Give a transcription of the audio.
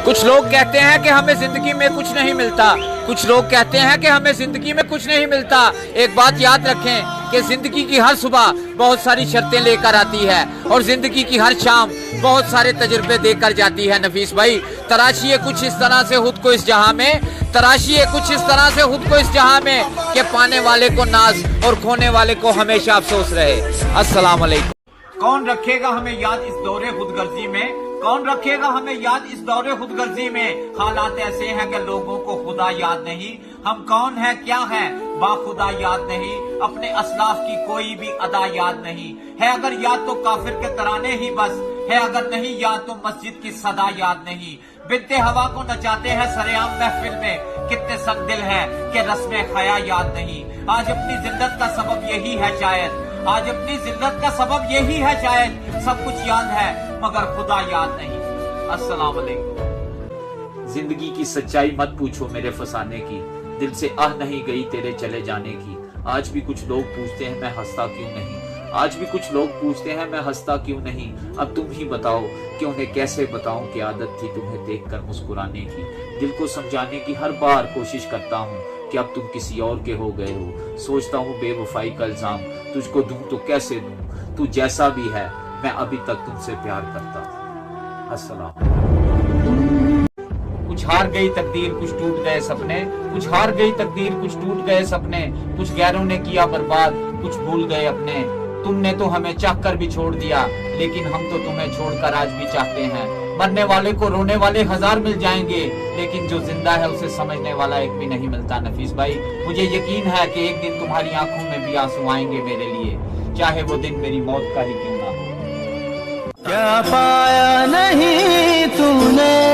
कुछ लोग कहते हैं कि हमें जिंदगी में कुछ नहीं मिलता, कुछ लोग कहते हैं कि हमें जिंदगी में कुछ नहीं मिलता। एक बात याद रखें कि जिंदगी की हर सुबह बहुत सारी शर्तें लेकर आती है और जिंदगी की हर शाम बहुत सारे तजुर्बे देकर जाती है। नफीस भाई, तराशिए कुछ इस तरह से खुद को इस जहां में, तराशिए कुछ इस तरह से खुद को इस जहां में कि पाने वाले को नाज और खोने वाले को हमेशा अफसोस रहे। अस्सलाम वालेकुम। कौन रखेगा हमें याद इस दौरे खुदगर्जी में, कौन रखेगा हमें याद इस दौरे खुदगर्जी में। हालात ऐसे हैं कि लोगों को खुदा याद नहीं, हम कौन है क्या है बाखुदा याद नहीं, अपने असलाफ की कोई भी अदा याद नहीं है। अगर याद तो काफिर के तराने ही बस है, अगर नहीं याद तो मस्जिद की सदा याद नहीं। बिनते हवा को नचाते हैं सरेआम महफिल में, कितने संग दिल है कि रस्म खया याद नहीं। आज अपनी जिल्लत का सबब यही है शायद, आज अपनी जिल्लत का सबब यही है शायद, सब कुछ याद है मगर खुदा याद नहीं। अस्सलाम वालेकुम। जिंदगी की सच्चाई मत पूछो मेरे फसाने की, दिल से आह नहीं गई तेरे चले जाने की। आज भी कुछ लोग पूछते हैं मैं हंसता क्यों नहीं, आज भी कुछ लोग पूछते हैं मैं हंसता क्यों नहीं। अब तुम ही बताओ कि उन्हें कैसे बताऊं कि आदत थी तुम्हें देखकर मुस्कुराने की। दिल को समझाने की हर बार कोशिश करता हूँ कि अब तुम किसी और के हो गए हो। सोचता हूँ बेवफाई का इल्जाम तुझको दूं तो कैसे दूं, तू जैसा भी है मैं अभी तक तुमसे प्यार करता हूँ। अस्सलाम। कुछ हार गई तकदीर कुछ टूट गए सपने, कुछ हार गई तकदीर कुछ टूट गए सपने, कुछ गैरों ने किया बर्बाद कुछ भूल गए अपने। तुमने तो हमें चाहकर भी छोड़ दिया, लेकिन हम तो तुम्हें छोड़कर आज भी चाहते हैं। मरने वाले को रोने वाले हजार मिल जाएंगे, लेकिन जो जिंदा है उसे समझने वाला एक भी नहीं मिलता। नफीस भाई, मुझे यकीन है कि एक दिन तुम्हारी आंखों में भी आंसू आएंगे मेरे लिए, चाहे वो दिन मेरी मौत का ही क्यों ना हो। क्या पाया नहीं तूने